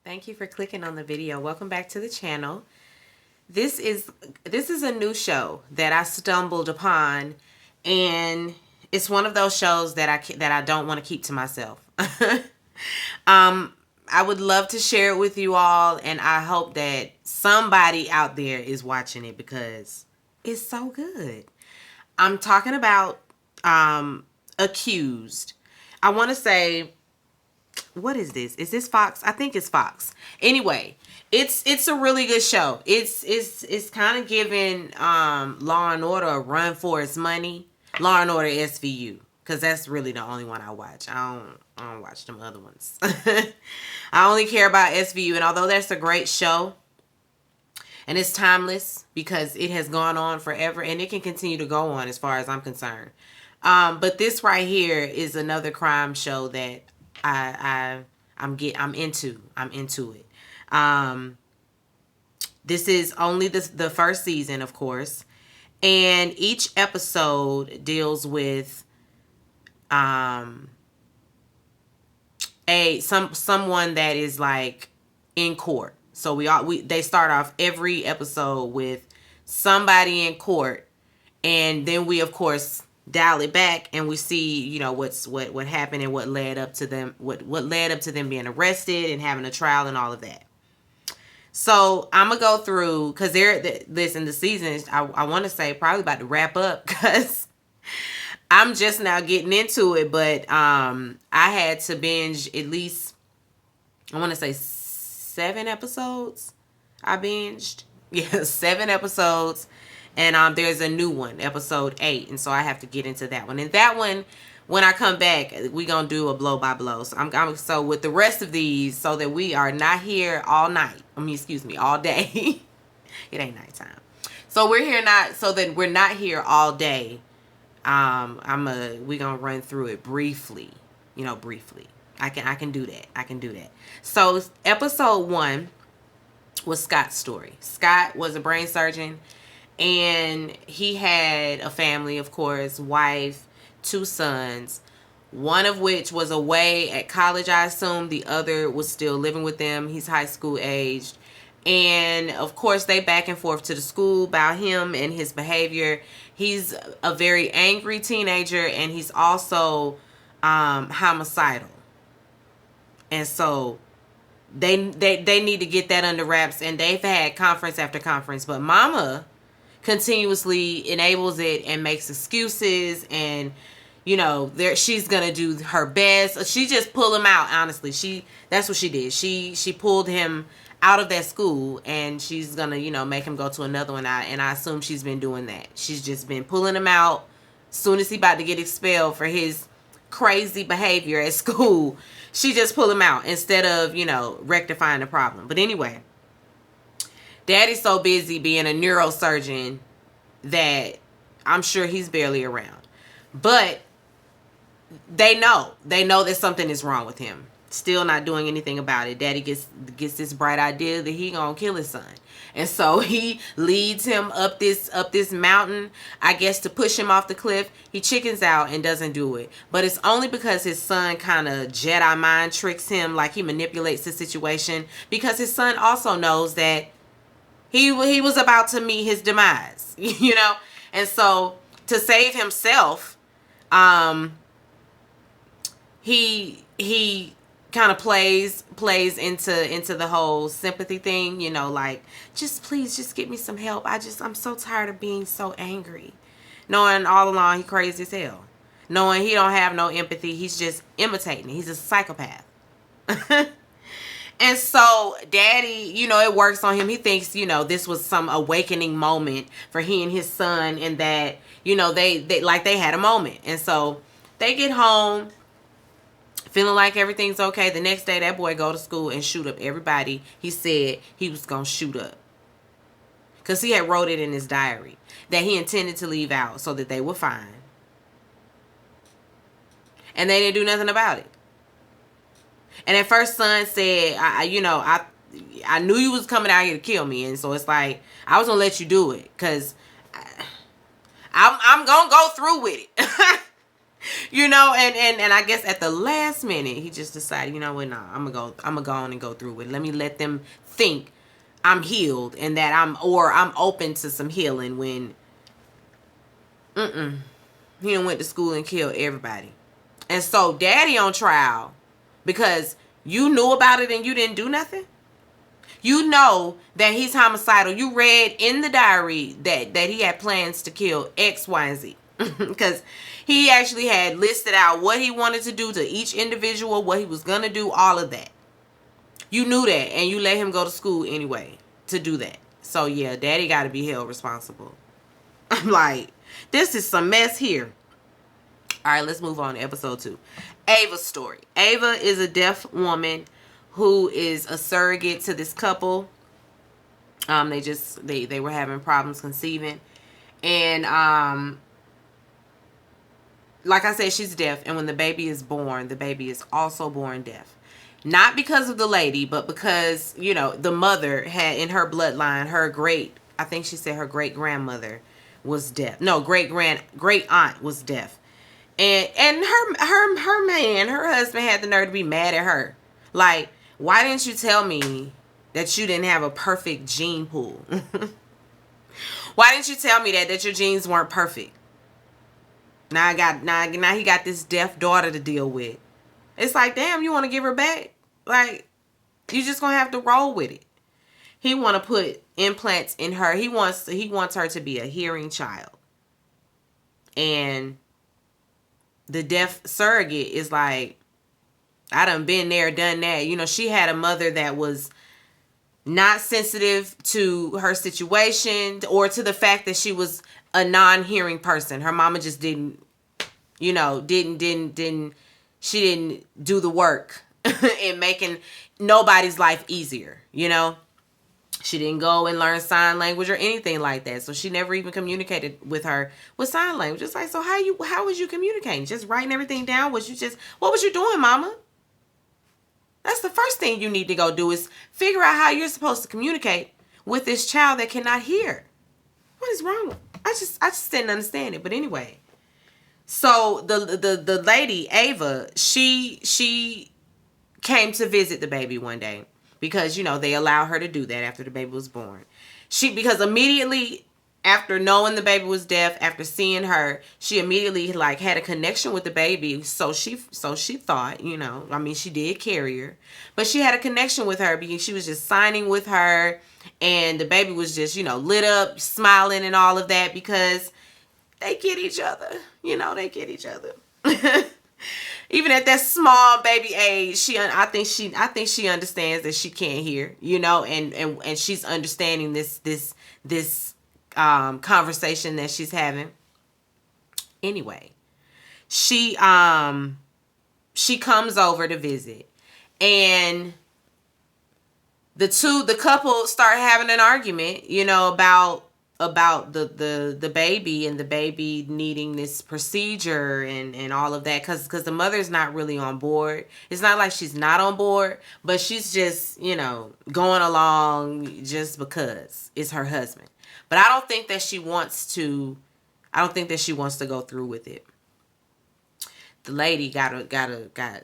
Thank you for clicking on the video. Welcome back to the channel. This is a new show that I stumbled upon, and it's one of those shows that I don't want to keep to myself. I would love to share it with you all, and I hope that somebody out there is watching it because it's so good. I'm talking about Accused. I want to say, what is this? Is this Fox? I think it's Fox. Anyway, it's a really good show. It's kind of giving Law and Order a run for its money. Law and Order SVU, because that's really the only one I watch. I don't watch them other ones. I only care about SVU, and although that's a great show and it's timeless because it has gone on forever and it can continue to go on as far as I'm concerned. But this right here is another crime show that I'm into. I'm into it. This is only the first season, of course, and each episode deals with someone that is like in court. So they start off every episode with somebody in court, and then we of course dial it back and we see, you know, what happened and what led up to them being arrested and having a trial and all of that. So I'm gonna go through, because the season I want to say probably about to wrap up because I'm just now getting into it, but I had to binge at least, I want to say 7 episodes. I binged, yeah, 7 episodes. And there's a new one, episode 8. And so I have to get into that one. And that one, when I come back, we're going to do a blow by blow. So so with the rest of these, so that we are not here all night. All day. It ain't nighttime. So so that we're not here all day. We're going to run through it briefly. Briefly. I can do that. I can do that. So episode 1 was Scott's story. Scott was a brain surgeon. And he had a family, of course, wife, 2 sons, one of which was away at college, I assume. The other was still living with them. He's high school aged. And, of course, they back and forth to the school about him and his behavior. He's a very angry teenager, and he's also homicidal. And so they need to get that under wraps, and they've had conference after conference. But Mama continuously enables it and makes excuses, and she's gonna do her best. She just pulled him out. Honestly, that's what she did. She pulled him out of that school, and she's gonna make him go to another one. And I assume she's been doing that. She's just been pulling him out. As soon as he about to get expelled for his crazy behavior at school, she just pulled him out instead of rectifying the problem. But anyway, Daddy's so busy being a neurosurgeon that I'm sure he's barely around. But they know that something is wrong with him. Still not doing anything about it. Daddy gets this bright idea that he gonna kill his son. And so he leads him up this mountain, I guess, to push him off the cliff. He chickens out and doesn't do it. But it's only because his son kind of Jedi mind tricks him, like he manipulates the situation, because his son also knows that he was about to meet his demise, And so to save himself, he kind of plays into the whole sympathy thing, like, please just get me some help. I'm so tired of being so angry. Knowing all along he crazy as hell. Knowing he don't have no empathy. He's just imitating. He's a psychopath. And so Daddy, it works on him. He thinks, this was some awakening moment for he and his son, and that, they had a moment. And so they get home feeling like everything's okay. The next day, that boy go to school and shoot up everybody he said he was going to shoot up. Because he had wrote it in his diary that he intended to leave out so that they were fine. And they didn't do nothing about it. And at first, son said, I knew you was coming out here to kill me. And so it's like, I was going to let you do it. Because I'm going to go through with it. And I guess at the last minute he just decided, you know what, nah, I'm gonna go on and go through with it. Let me let them think I'm healed and that I'm open to some healing when he done went to school and killed everybody. And so daddy on trial because you knew about it and you didn't do nothing. You know that he's homicidal. You read in the diary that he had plans to kill X, Y, and Z. Because he actually had listed out what he wanted to do to each individual, what he was going to do, all of that. You knew that, and you let him go to school anyway to do that. So, yeah, daddy got to be held responsible. I'm like, this is some mess here. All right, let's move on to episode 2. Ava's story. Ava is a deaf woman who is a surrogate to this couple. They were having problems conceiving. And like I said, she's deaf. And when the baby is born, the baby is also born deaf. Not because of the lady, but because, the mother had in her bloodline, I think she said her great grandmother was deaf. No, great aunt was deaf. And her husband had the nerve to be mad at her. Like, why didn't you tell me that you didn't have a perfect gene pool? Why didn't you tell me that your genes weren't perfect? Now he got this deaf daughter to deal with. It's like, damn, you want to give her back? Like, you just gonna have to roll with it. He want to put implants in her. He wants her to be a hearing child. And the deaf surrogate is like, I done been there, done that. She had a mother that was not sensitive to her situation or to the fact that she was a non-hearing person. Her mama just didn't she didn't do the work in making nobody's life easier, She didn't go and learn sign language or anything like that. So she never even communicated with her with sign language. It's like, so how was you communicating? Just writing everything down? What was you doing, mama? That's the first thing you need to go do is figure out how you're supposed to communicate with this child that cannot hear. What is wrong? I just didn't understand it. But anyway, so the lady, Ava, she came to visit the baby one day because, they allow her to do that after the baby was born. Because immediately after knowing the baby was deaf, after seeing her, she immediately had a connection with the baby. So she thought, she did carry her, but she had a connection with her because she was just signing with her, and the baby was just, lit up, smiling and all of that because they get each other. They get each other. Even at that small baby age, I think she understands that she can't hear, and she's understanding this conversation that she's having. Anyway, she comes over to visit, and the couple start having an argument, about the baby and the baby needing this procedure and all of that, because the mother's not really on board. It's not like she's not on board, but she's just, going along just because it's her husband. But I don't think that she wants to go through with it. The lady got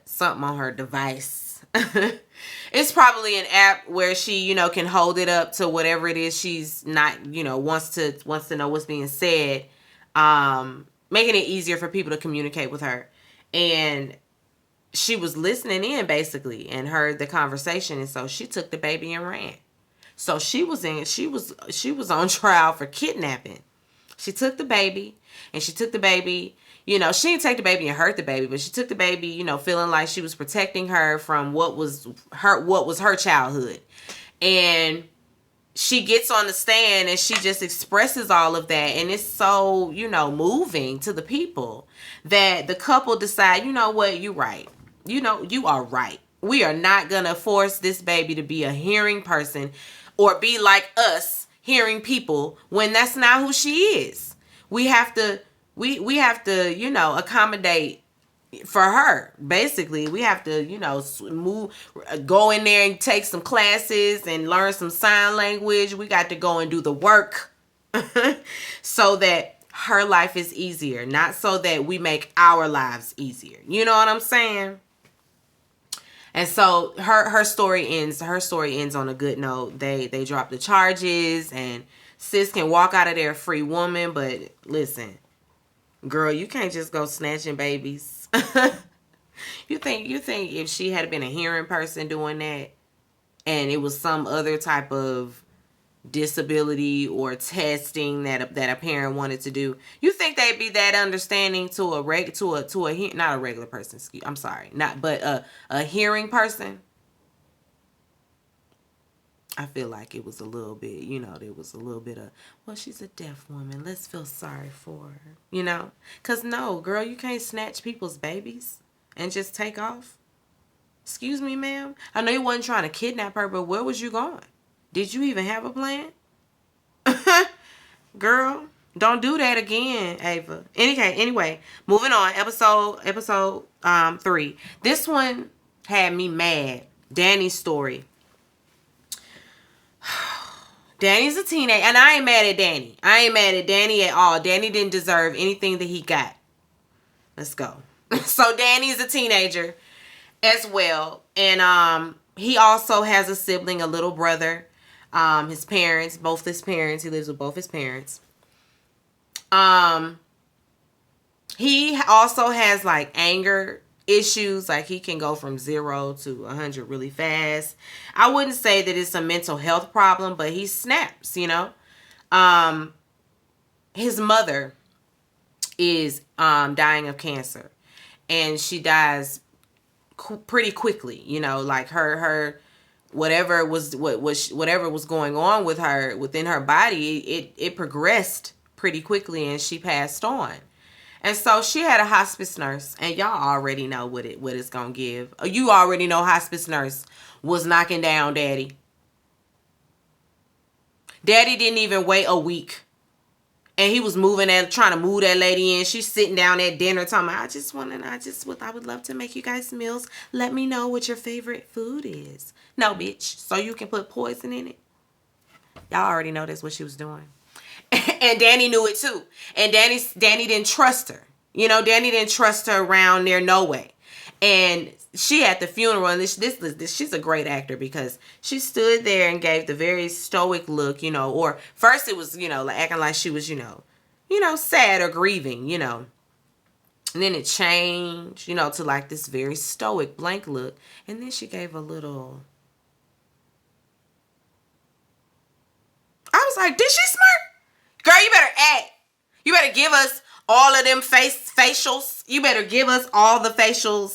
something on her device. It's probably an app where she, can hold it up to whatever it is she's not, wants to know what's being said, making it easier for people to communicate with her. And she was listening in basically and heard the conversation, and so she took the baby and ran. So she was on trial for kidnapping. She took the baby, she didn't take the baby and hurt the baby, but she took the baby, feeling like she was protecting her from what was her childhood. And she gets on the stand and she just expresses all of that. And it's so, moving to the people that the couple decide, you know what, you're right. You are right. We are not going to force this baby to be a hearing person or be like us hearing people when that's not who she is. We have to, accommodate for her. Basically, we have to, go in there and take some classes and learn some sign language. We got to go and do the work so that her life is easier, not so that we make our lives easier. You know what I'm saying? And so her story ends. Her story ends on a good note. They drop the charges, and sis can walk out of there a free woman. But listen, girl, you can't just go snatching babies. You think if she had been a hearing person doing that, and it was some other type of disability or testing that a parent wanted to do, you think they'd be that understanding to not a regular person, I'm sorry, not but a hearing person? I feel like it was a little bit, there was a little bit of, well, she's a deaf woman, let's feel sorry for her, because no, girl, you can't snatch people's babies and just take off. Excuse me, ma'am, I know you wasn't trying to kidnap her, but where was you going? Did you even have a plan? Girl, don't do that again, Ava. Anyway, moving on. Episode 3. This one had me mad. Danny's story. Danny's a teenager, and I ain't mad at Danny. I ain't mad at Danny at all. Danny didn't deserve anything that he got. Let's go. So Danny's a teenager as well, and he also has a sibling, a little brother. His parents, both his parents, he lives with both his parents. He also has like anger issues, like he can go from 0 to 100 really fast. I wouldn't say that it's a mental health problem, but he snaps, His mother is dying of cancer, and she dies pretty quickly, like her whatever was going on with her within her body, it progressed pretty quickly, and she passed on. And so she had a hospice nurse, and y'all already know what it's gonna give. You already know hospice nurse was knocking down Daddy. Daddy didn't even wait a week, and he was trying to move that lady in. She's sitting down at dinner talking about, I would love to make you guys meals. Let me know what your favorite food is. No, bitch. So you can put poison in it. Y'all already know that's what she was doing. And Danny knew it too. And Danny didn't trust her. Danny didn't trust her around there, no way. And she at the funeral, and she's a great actor, because she stood there and gave the very stoic look, or first it was, like acting like she was, sad or grieving, and then it changed, to like this very stoic blank look. And then she gave a little, I was like, did she smirk? Girl, you better act. You better give us all of them facials. You better give us all the facial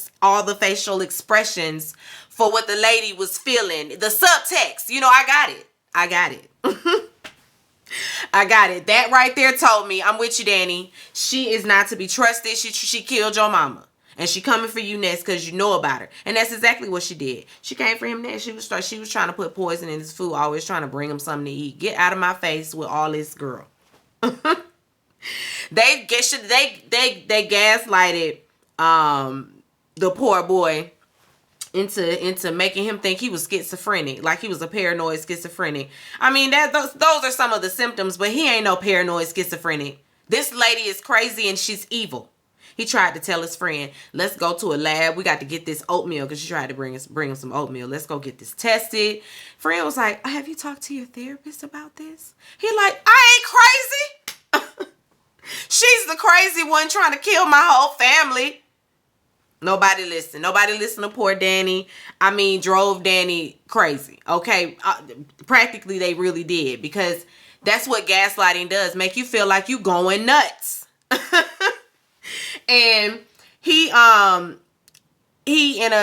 expressions for what the lady was feeling. The subtext, I got it. I got it. That right there told me, I'm with you, Danny. She is not to be trusted. She killed your mama. And she coming for you next because you know about her. And that's exactly what she did. She came for him next. She was trying to put poison in his food, always trying to bring him something to eat. Get out of my face with all this, girl. They gaslighted the poor boy into making him think he was schizophrenic, like he was a paranoid schizophrenic. I mean, those are some of the symptoms, but he ain't no paranoid schizophrenic. This lady is crazy and she's evil. He tried to tell his friend, let's go to a lab. We got to get this oatmeal, because she tried to bring him some oatmeal. Let's go get this tested. Friend was like, have you talked to your therapist about this? He like, I ain't crazy. She's the crazy one trying to kill my whole family. Nobody listened. Nobody listened to poor Danny. I mean, drove Danny crazy. Okay. Practically they really did, because that's what gaslighting does. Make you feel like you going nuts. And he in a,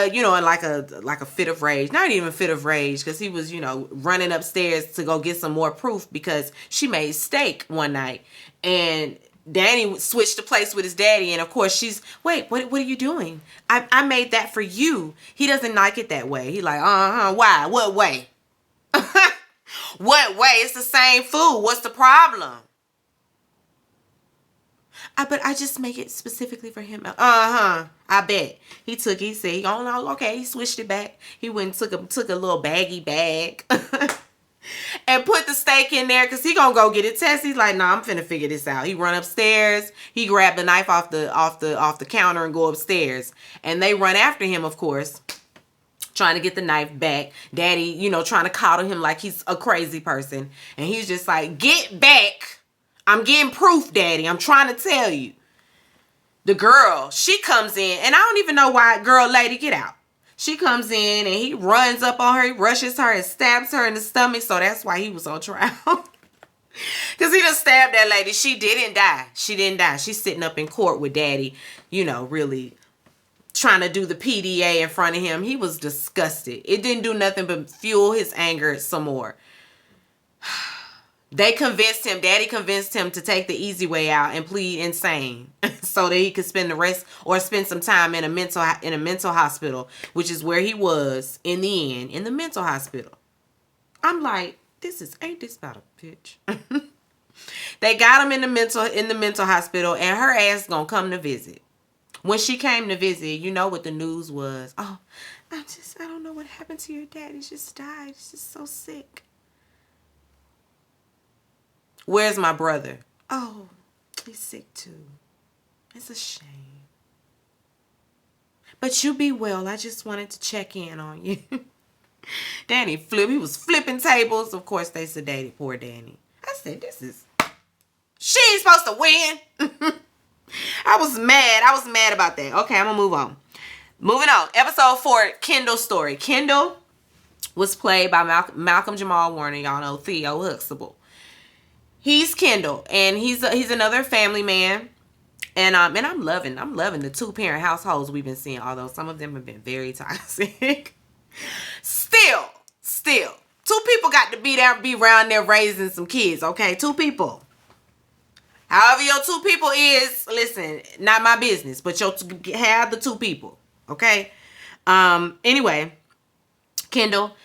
in like a fit of rage, not even a fit of rage, because he was, running upstairs to go get some more proof, because she made steak one night, and Danny switched the place with his daddy, and of course wait, what are you doing? I made that for you. He doesn't like it that way. He like, why? What way? What way? It's the same food. What's the problem? But I just make it specifically for him. I bet. He said, oh no, okay, he switched it back. He went and took a little baggy bag. and put the steak in there because he gonna go get it tested. He's like, nah, I'm finna figure this out. He run upstairs. He grabbed the knife off the counter and go upstairs. And they run after him, of course, trying to get the knife back. Daddy, trying to coddle him like he's a crazy person. And he's just like, get back. I'm getting proof, Daddy. I'm trying to tell you. The girl, she comes in, and I don't even know why. Girl, lady, get out. She comes in, and he runs up on her. He rushes her and stabs her in the stomach. So that's why he was on trial. Because he just stabbed that lady. She didn't die. She didn't die. She's sitting up in court with Daddy, really trying to do the PDA in front of him. He was disgusted. It didn't do nothing but fuel his anger some more. Daddy convinced him to take the easy way out and plead insane so that he could spend some time in a mental hospital, which is where he was in the end, in the mental hospital. I'm like, ain't this about a bitch? They got him in the mental hospital, and her ass gonna come to visit. When she came to visit, you know what the news was? Oh, I don't know what happened to your dad. He just died. He's just so sick. Where's my brother? Oh, he's sick too. It's a shame. But you be well. I just wanted to check in on you. Danny he was flipping tables. Of course, they sedated poor Danny. I said, she ain't supposed to win. I was mad about that. Okay, I'm going to move on. Moving on. Episode 4, Kendall's story. Kendall was played by Malcolm Jamal Warner. Y'all know Theo Huxtable. He's Kendall, and he's another family man, and I'm loving the 2-parent households we've been seeing, although some of them have been very toxic. Still, 2 people got to be around there raising some kids, okay? 2 people. However your 2 people is, listen, not my business, but have the 2 people, okay? Anyway, Kendall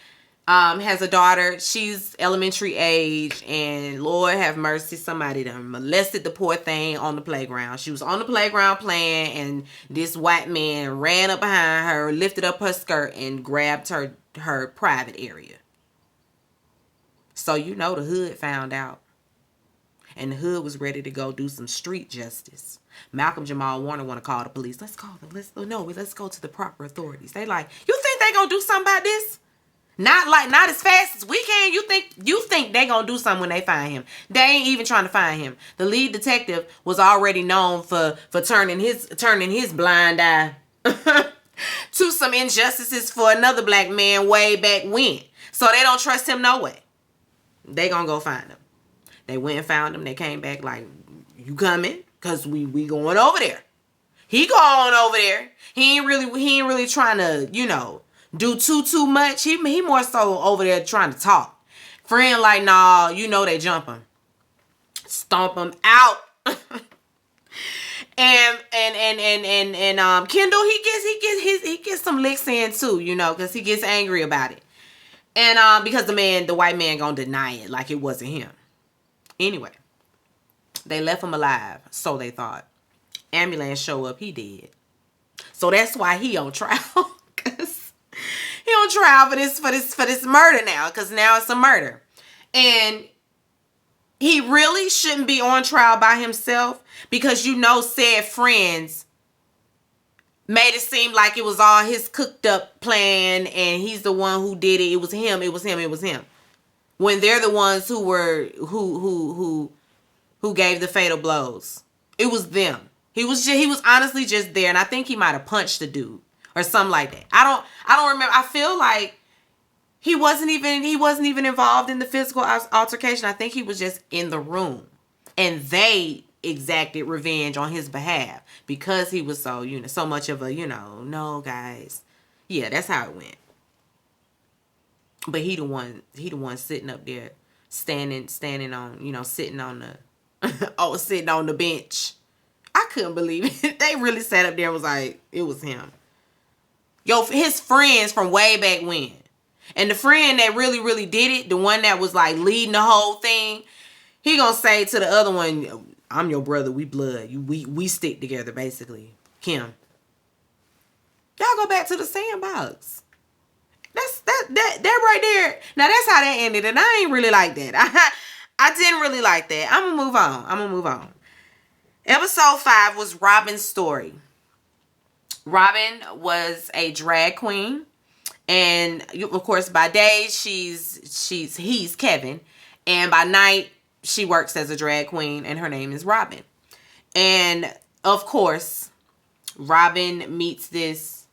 has a daughter. She's elementary age, and Lord have mercy, somebody done molested the poor thing on the playground. She was on the playground playing, and this white man ran up behind her, lifted up her skirt, and grabbed her private area. So the hood found out, and the hood was ready to go do some street justice. Malcolm Jamal Warner want to call the police. Let's go to the proper authorities. They like, you think they gonna do something about this? Not as fast as we can. You think they gonna do something when they find him? They ain't even trying to find him. The lead detective was already known for turning his blind eye to some injustices for another black man way back when. So they don't trust him no way. They gonna go find him. They went and found him. They came back like, you coming? Cause we going over there. He going over there. He ain't really trying to do too much. He more so over there trying to talk. Friend like, nah, they jump him. Stomp him out. and Kendall, he gets some licks in too, because he gets angry about it. And because the white man gonna deny it like it wasn't him. Anyway, they left him alive, so they thought. Ambulance show up, he dead. So that's why he on trial. Cause he on trial for this murder now, because now it's a murder. And he really shouldn't be on trial by himself, because said friends made it seem like it was all his cooked up plan and he's the one who did it. It was him. When they're the ones who gave the fatal blows. It was them. He was honestly just there, and I think he might have punched the dude or something like that. I don't remember. I feel like he wasn't even involved in the physical altercation. I think he was just in the room, and they exacted revenge on his behalf because he was so much of a no guys. Yeah, that's how it went. But he the one sitting up there, standing on sitting on the sitting on the bench. I couldn't believe it. They really sat up there and was like, it was him. His friends from way back when. And the friend that really did it, the one that was like leading the whole thing, he gonna say to the other one, I'm your brother, we blood. We stick together, basically. Kim. Y'all go back to the sandbox. That right there. Now that's how that ended, and I ain't really like that. I didn't really like that. I'm gonna move on. Episode 5 was Robin's story. Robin was a drag queen, and of course by day he's Kevin, and by night she works as a drag queen, and her name is Robin. And of course, Robin meets this.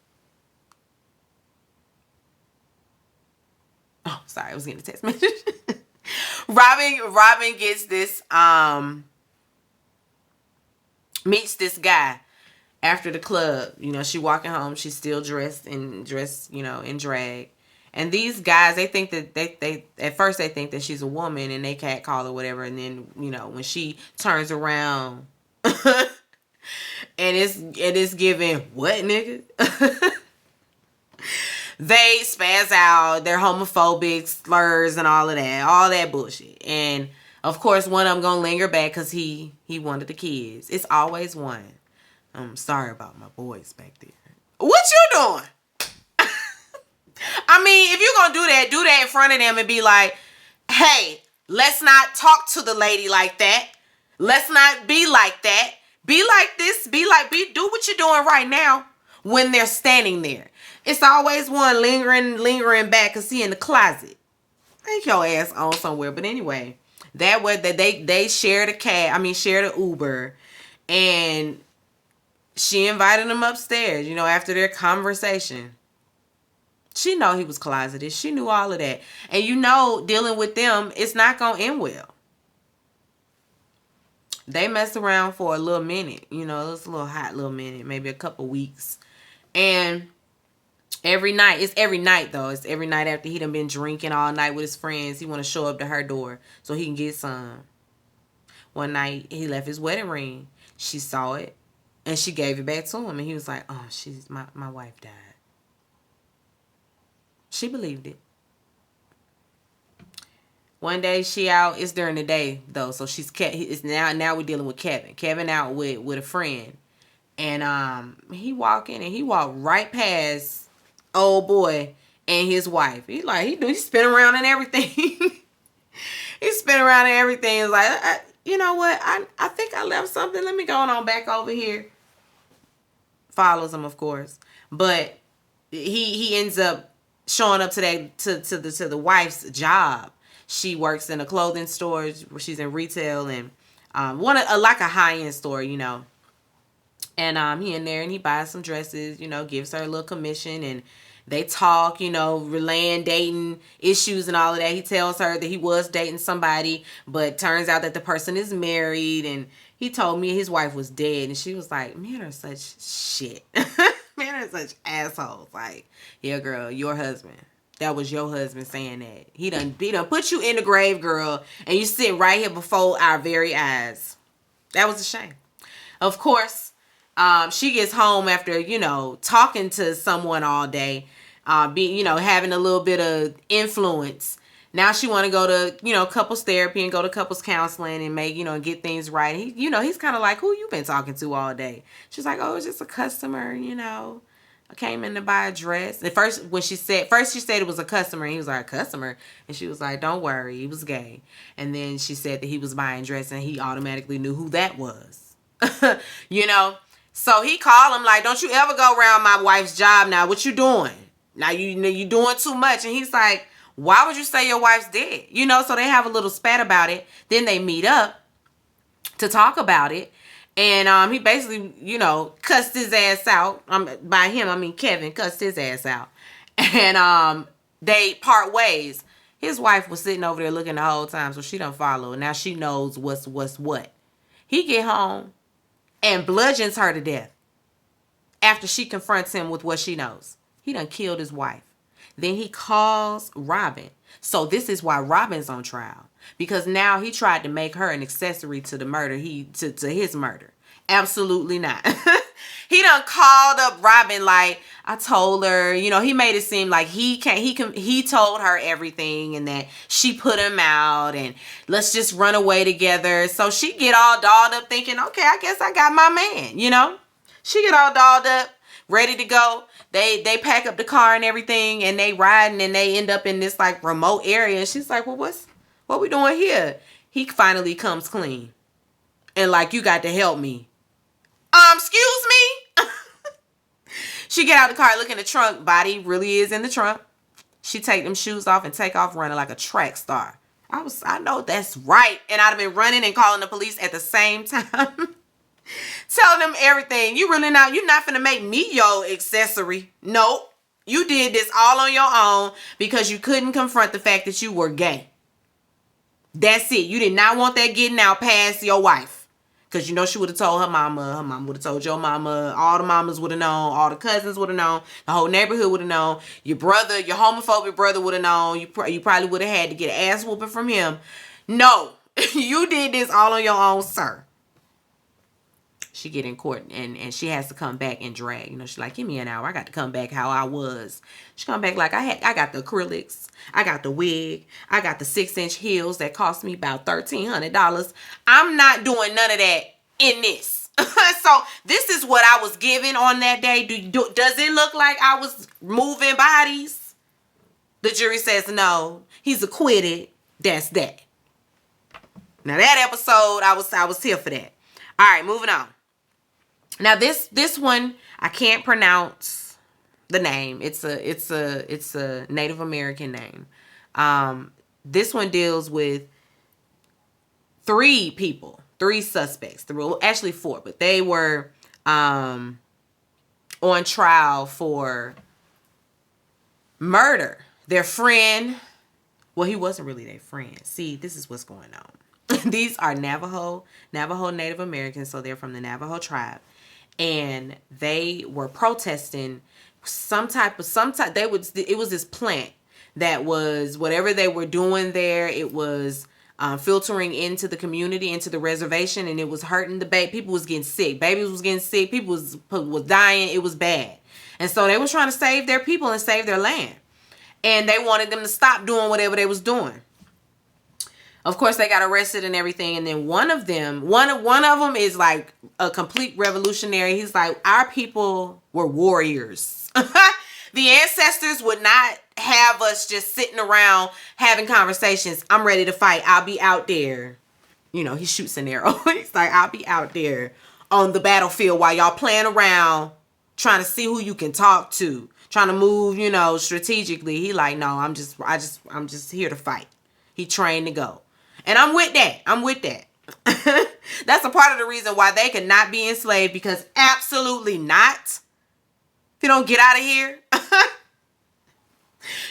Oh, sorry, I was getting a text message. Robin gets this meets this guy after the club. You know, she walking home, she's still dressed, in drag. And these guys, they think that they at first they think that she's a woman and they catcall or whatever, and then, when she turns around and it's giving what, nigga? They spaz out, they're homophobic, slurs and all that bullshit. And of course, one of them gonna linger back because he wanted the kids. It's always one. I'm sorry about my boys back there. What you doing? I mean, if you're gonna do that in front of them and be like, hey, let's not talk to the lady like that. Let's not be like that. Be like this. Do what you're doing right now when they're standing there. It's always one lingering back because he in the closet. Take your ass on somewhere. But anyway, that way they shared shared a Uber, and she invited him upstairs, after their conversation. She know he was closeted. She knew all of that. And dealing with them, it's not going to end well. They messed around for a little minute. It was a little hot little minute, maybe a couple weeks. And it's every night though. It's every night after he done been drinking all night with his friends. He want to show up to her door so he can get some. One night he left his wedding ring. She saw it and she gave it back to him. And he was like, oh, my wife died. She believed it. One day she out. It's during the day though, so it's now we're dealing with Kevin. Kevin out with a friend, and he walked right past old boy and his wife. He spin around and everything. He spin around and everything. It's like, you know what? I think I left something. Let me go on back over here. Follows him, of course, but he ends up showing up to the wife's job. She works in a clothing store. She's in retail and like a high-end store, And he in there and he buys some dresses, gives her a little commission, and they talk, relaying dating issues and all of that. He tells her that he was dating somebody, but turns out that the person is married. And he told me his wife was dead, and she was like, men are such shit. Men are such assholes. Like, yeah, girl, your husband. That was your husband saying that. He done put you in the grave, girl, and you sit right here before our very eyes. That was a shame. Of course, she gets home after, talking to someone all day, having a little bit of influence. Now she want to go to, couples therapy and go to couples counseling and make, get things right. He, he's kind of like, who you been talking to all day? She's like, oh, it's just a customer, I came in to buy a dress. At first, she said it was a customer, and he was like, a customer? And she was like, don't worry, he was gay. And then she said that he was buying dress, and he automatically knew who that was. So he called him like, don't you ever go around my wife's job now. What you doing? Now you doing too much. And he's like, why would you say your wife's dead? So they have a little spat about it. Then they meet up to talk about it. And he basically, cussed his ass out. By him, I mean Kevin cussed his ass out. And they part ways. His wife was sitting over there looking the whole time, so she done follow. Now she knows what's what. He get home and bludgeons her to death after she confronts him with what she knows. He done killed his wife. Then he calls Robin. So this is why Robin's on trial. Because now he tried to make her an accessory to the murder, to his murder. Absolutely not. He done called up Robin like, I told her, he made it seem like he told her everything and that she put him out and let's just run away together. So she get all dolled up thinking, okay, I guess I got my man, She get all dolled up ready to go. They pack up the car and everything, and they riding, and they end up in this like remote area. And she's like, well, what we doing here? He finally comes clean. And like, you got to help me. Excuse me? She get out the car, look in the trunk. Body really is in the trunk. She take them shoes off and take off running like a track star. I know that's right. And I'd have been running and calling the police at the same time. Telling them everything. You're not finna make me your accessory. Nope. You did this all on your own because you couldn't confront the fact that you were gay. That's it. You did not want that getting out past your wife. Because you know she would have told her mama would have told your mama, all the mamas would have known, all the cousins would have known, the whole neighborhood would have known, your brother, your homophobic brother would have known, you probably would have had to get an ass whooping from him. No, you did this all on your own, sir. She get in court and she has to come back and drag. You know, she's like, give me an hour. I got to come back how I was. She come back like I got the acrylics. I got the wig. I got the 6-inch heels that cost me about $1,300. I'm not doing none of that in this. So this is what I was given on that day. Does it look like I was moving bodies? The jury says no. He's acquitted. That's that. Now that episode, I was here for that. All right, moving on. Now this one, I can't pronounce the name. It's a Native American name. This one deals with 3 suspects. Actually 4, but they were on trial for murder. Their friend, well, he wasn't really their friend. See, this is what's going on. These are Navajo Native Americans, so they're from the Navajo tribe. And they were protesting it was this plant that was, whatever they were doing there, it was filtering into the community, into the reservation, and it was hurting the baby. People was getting sick. Babies was getting sick. People was dying. It was bad. And so they was trying to save their people and save their land. And they wanted them to stop doing whatever they was doing. Of course, they got arrested and everything. And then one of them is like a complete revolutionary. He's like, our people were warriors. The ancestors would not have us just sitting around having conversations. I'm ready to fight. I'll be out there. You know, he shoots an arrow. He's like, I'll be out there on the battlefield while y'all playing around, trying to see who you can talk to, trying to move, you know, strategically. He like, no, I'm just here to fight. He trained to go. And I'm with that. That's a part of the reason why they could not be enslaved, because absolutely not. If you don't get out of here.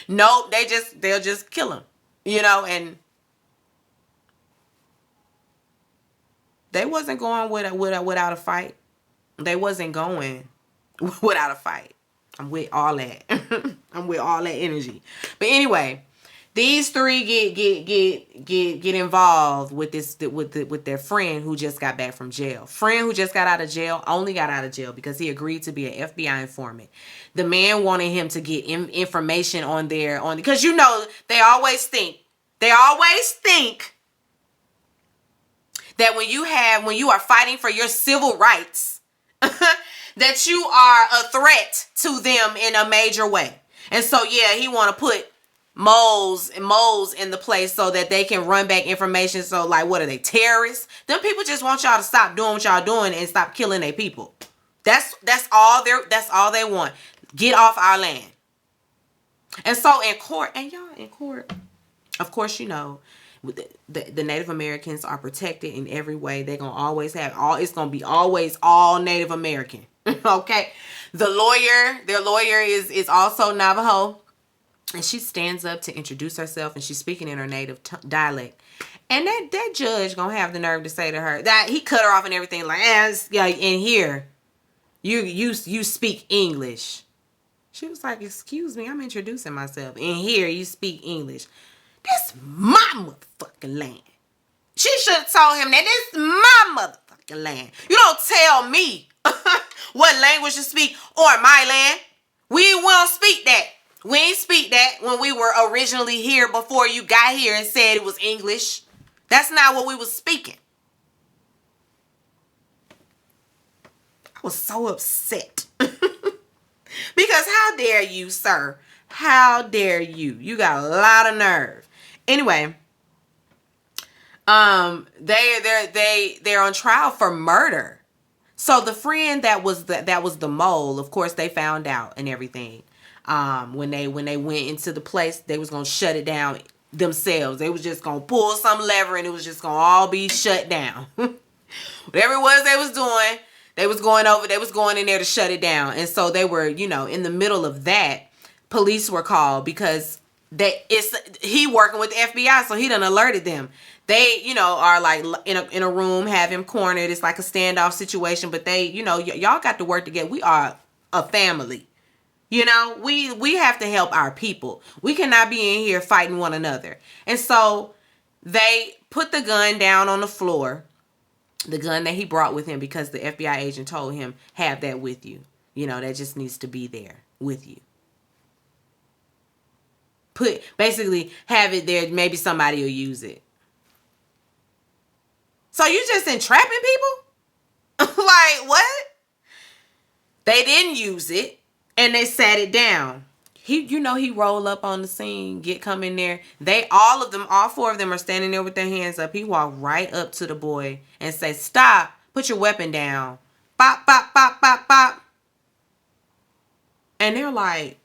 Nope, they'll just kill them. You know, and they wasn't going without a fight. They wasn't going without a fight. I'm with all that. I'm with all that energy. But anyway, these 3 get involved with with their friend who just got back from jail. Friend who just got out of jail only got out of jail because he agreed to be an FBI informant. The man wanted him to get information on because you know they always think that when you are fighting for your civil rights, that you are a threat to them in a major way. And so yeah, he want to put moles in the place so that they can run back information. So like, what are they, terrorists? Them people just want y'all to stop doing what y'all doing and stop killing their people. That's all they want. Get off our land. And so in court, of course, you know, the Native Americans are protected in every way. They're gonna always have it's gonna be always all Native American. Okay. Their lawyer is also Navajo. And she stands up to introduce herself, and she's speaking in her native dialect. And that judge gonna have the nerve to say to her that he cut her off and everything, like, in here, you speak English. She was like, excuse me, I'm introducing myself. In here, you speak English. This my motherfucking land. She should have told him that this is my motherfucking land. You don't tell me what language to speak on my land. We don't speak that. We ain't speak that when we were originally here before you got here and said it was English. That's not what we was speaking. I was so upset. Because how dare you, sir? How dare you? You got a lot of nerve. Anyway, they're on trial for murder. So the friend that was the mole, of course they found out and everything. When they went into the place, they was gonna shut it down themselves. They was just gonna pull some lever and it was just gonna all be shut down. Whatever it was they was doing, they was going in there to shut it down. And so they were, in the middle of that, police were called because he working with the FBI, so he done alerted them. They, are like in a room, have him cornered. It's like a standoff situation, but they, y'all got to work together. We are a family. We have to help our people. We cannot be in here fighting one another. And so they put the gun down on the floor, the gun that he brought with him, because the FBI agent told him, have that with you. That just needs to be there with you. Basically have it there. Maybe somebody will use it. So you just entrapping people? Like, what? They didn't use it and they sat it down. He roll up on the scene, come in there. All four of them are standing there with their hands up. He walked right up to the boy and say, stop, put your weapon down. Bop, bop, bop, bop, bop. And they're like,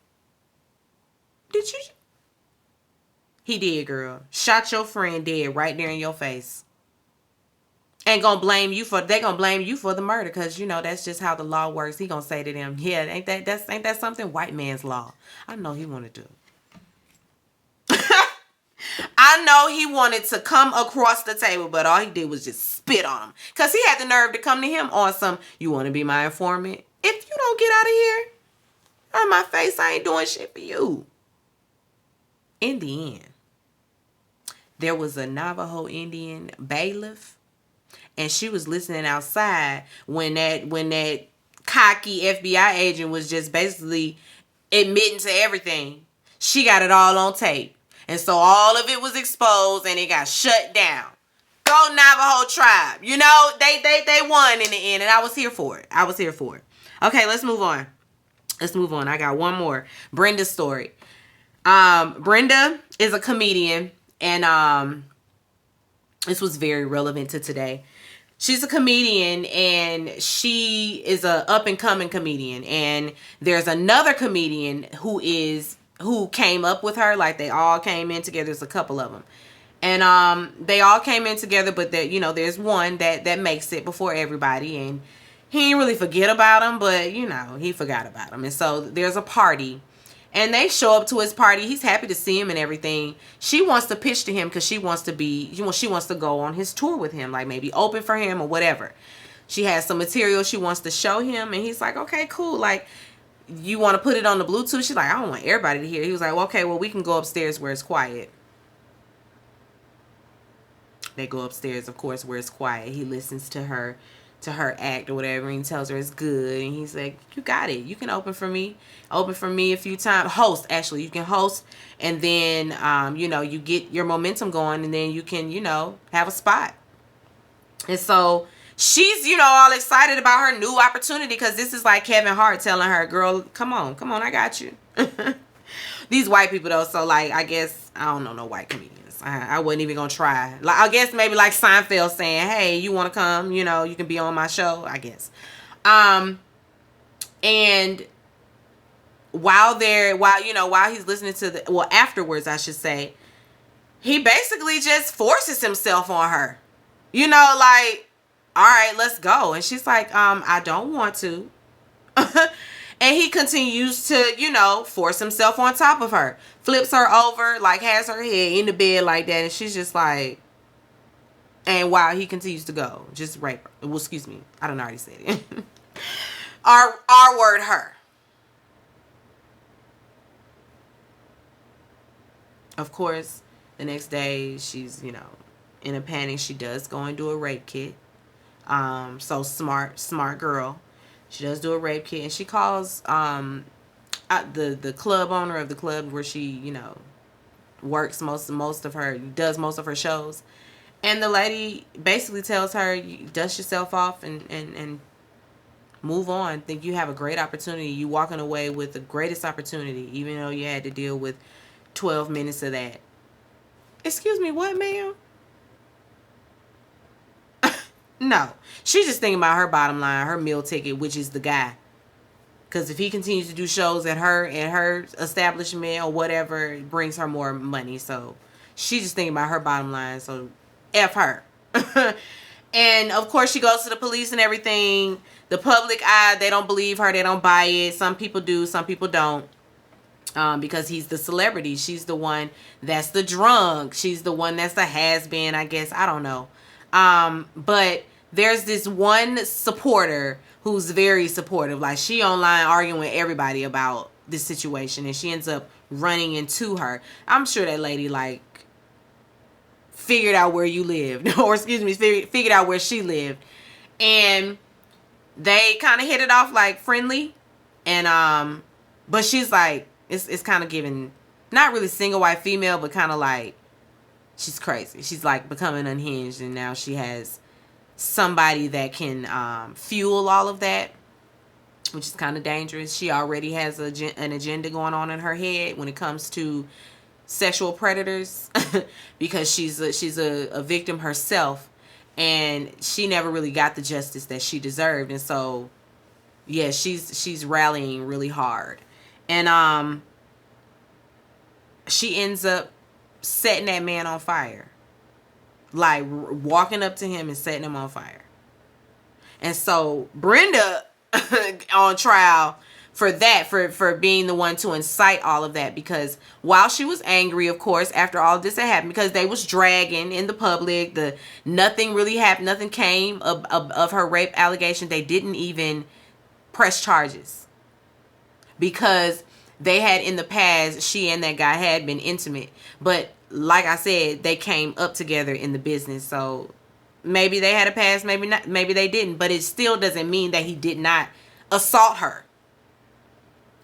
did you? He did, girl. Shot your friend dead right there in your face. And they gonna blame you for the murder, because that's just how the law works. He gonna say to them, yeah, ain't that something? White man's law. I know he wanted to. I know he wanted to come across the table, but all he did was just spit on him. Because he had the nerve to come to him on some, you want to be my informant? If you don't get out of here, out of my face, I ain't doing shit for you. In the end, there was a Navajo Indian bailiff, and she was listening outside when that cocky FBI agent was just basically admitting to everything. She got it all on tape. And so all of it was exposed and it got shut down. Go Navajo tribe. They won in the end, and I was here for it. Okay, let's move on. I got one more. Brenda's story. Brenda is a comedian, and this was very relevant to today. She's a comedian, and she is a up and coming comedian. And there's another comedian who came up with her. Like, they all came in together. There's a couple of them, and they all came in together. But there's one that makes it before everybody, and he didn't really forget about him, but he forgot about him. And so there's a party. And they show up to his party. He's happy to see him and everything. She wants to pitch to him because she wants to go on his tour with him, like maybe open for him or whatever. She has some material she wants to show him, and he's like, okay, cool. Like, you want to put it on the Bluetooth? She's like, I don't want everybody to hear. He was like, well, okay, well, we can go upstairs where it's quiet. They go upstairs, of course, where it's quiet. He listens to her act or whatever, and he tells her it's good, and he's like, you got it, you can open for me a few times. You can host, and then you get your momentum going, and then you can have a spot. And so she's all excited about her new opportunity, because this is like Kevin Hart telling her, girl, come on, I got you. These white people though, so like, I guess I don't know no white comedians. I wasn't even gonna try. Like, I guess maybe like Seinfeld saying, hey, you want to come? You can be on my show, I guess. And while he's listening to afterwards, I should say, he basically just forces himself on her. Like, all right, let's go. And she's like, I don't want to. And he continues to, force himself on top of her. Flips her over, like has her head in the bed like that. And she's just like, and while he continues to go, just rape her. Well, excuse me. I don't know, I already said it. R word her. Of course, the next day, she's, in a panic. She does go and do a rape kit. So smart girl. She does do a rape kit, and she calls the club owner of the club where she, works does most of her shows. And the lady basically tells her, you dust yourself off and move on. Think you have a great opportunity. You walking away with the greatest opportunity, even though you had to deal with 12 minutes of that. Excuse me, what, ma'am? No. She's just thinking about her bottom line, her meal ticket, which is the guy. Because if he continues to do shows at her establishment or whatever, it brings her more money. So she's just thinking about her bottom line. So F her. And of course she goes to the police and everything. The public eye, they don't believe her. They don't buy it. Some people do. Some people don't. Because he's the celebrity. She's the one that's the drunk. She's the one that's the has-been, I guess. I don't know. But there's this one supporter who's very supportive. Like, she online arguing with everybody about this situation, and she ends up running into her. I'm sure that lady, like, figured out where you lived. Or, excuse me, figured out where she lived. And they kind of hit it off, like, friendly. And, but she's like, it's kind of giving, not really single white female, but kind of like, she's crazy. She's like becoming unhinged, and now she has somebody that can fuel all of that, which is kind of dangerous. She already has an agenda going on in her head when it comes to sexual predators, because she's a victim herself, and she never really got the justice that she deserved. And so, yeah, she's rallying really hard. And she ends up setting that man on fire. Like, walking up to him and setting him on fire. And so Brenda on trial for that, for being the one to incite all of that, because while she was angry, of course, after all of this had happened, because they was dragging in the public, nothing really happened, nothing came of her rape allegation. They didn't even press charges, because they had in the past, she and that guy had been intimate. But like I said, they came up together in the business. So maybe they had a past, maybe not, maybe they didn't. But it still doesn't mean that he did not assault her.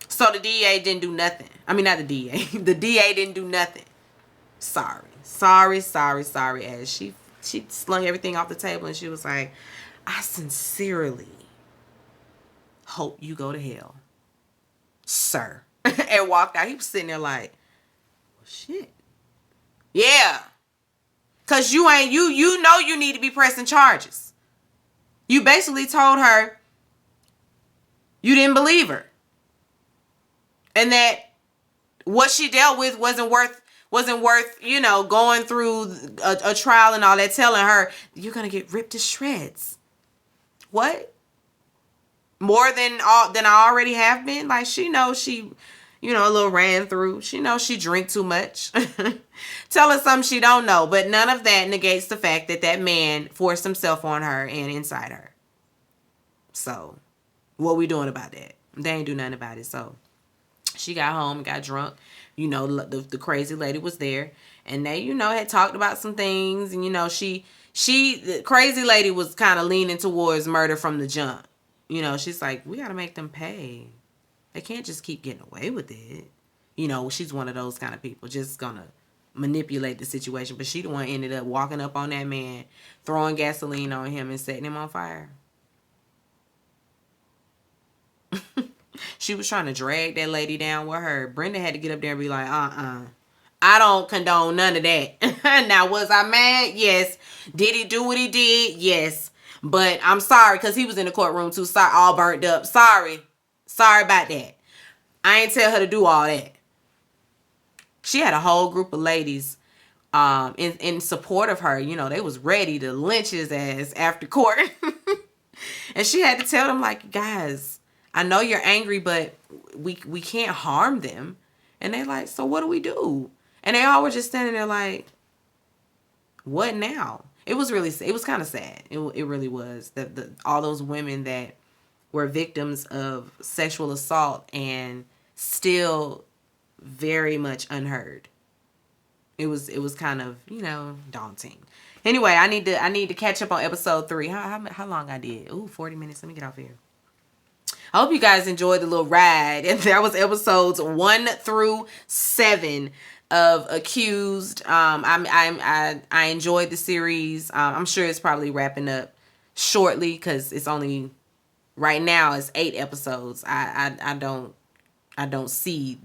So the DA didn't do nothing. I mean, not the DA. The DA didn't do nothing. Sorry. As she slung everything off the table, and she was like, I sincerely hope you go to hell, sir. And walked out. He was sitting there like, well, shit. Yeah. Because you know you need to be pressing charges. You basically told her you didn't believe her. And that what she dealt with wasn't worth, going through a trial and all that, telling her, you're going to get ripped to shreds. What? More than I already have been? Like, she knows she, a little ran through. She knows she drink too much. Tell her something she don't know. But none of that negates the fact that man forced himself on her and inside her. So, what we doing about that? They ain't do nothing about it. So, she got home and got drunk. The crazy lady was there. And they, had talked about some things. And, the crazy lady was kind of leaning towards murder from the jump. She's like, we got to make them pay. They can't just keep getting away with it. She's one of those kind of people, just going to manipulate the situation. But she the one ended up walking up on that man, throwing gasoline on him and setting him on fire. She was trying to drag that lady down with her. Brenda had to get up there and be like, I don't condone none of that. Now, was I mad? Yes. Did he do what he did? Yes. But I'm sorry, because he was in the courtroom too. Sorry, all burnt up. Sorry about that. I ain't tell her to do all that. She had a whole group of ladies in support of her. They was ready to lynch his ass after court. And she had to tell them, like, guys, I know you're angry, but we can't harm them. And they like, so what do we do? And they all were just standing there like, what now? It was kind of sad. It really was. All those women that were victims of sexual assault and still very much unheard. It was kind of, daunting. Anyway, I need to catch up on episode 3. How long I did? 40 minutes. Let me get off here. I hope you guys enjoyed the little ride. And that was episodes 1 through 7 of Accused. I enjoyed the series. I'm sure it's probably wrapping up shortly, because it's only Right now it's 8 episodes. I don't see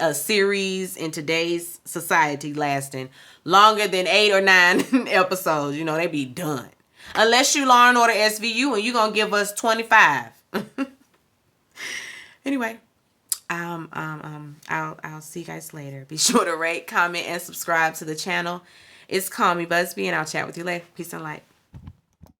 a series in today's society lasting longer than 8 or 9 episodes. You know, they be done. Unless you Law and Order SVU and you're going to give us 25. Anyway, I'll see you guys later. Be sure to rate, comment, and subscribe to the channel. It's Call Me Busby, and I'll chat with you later. Peace and light.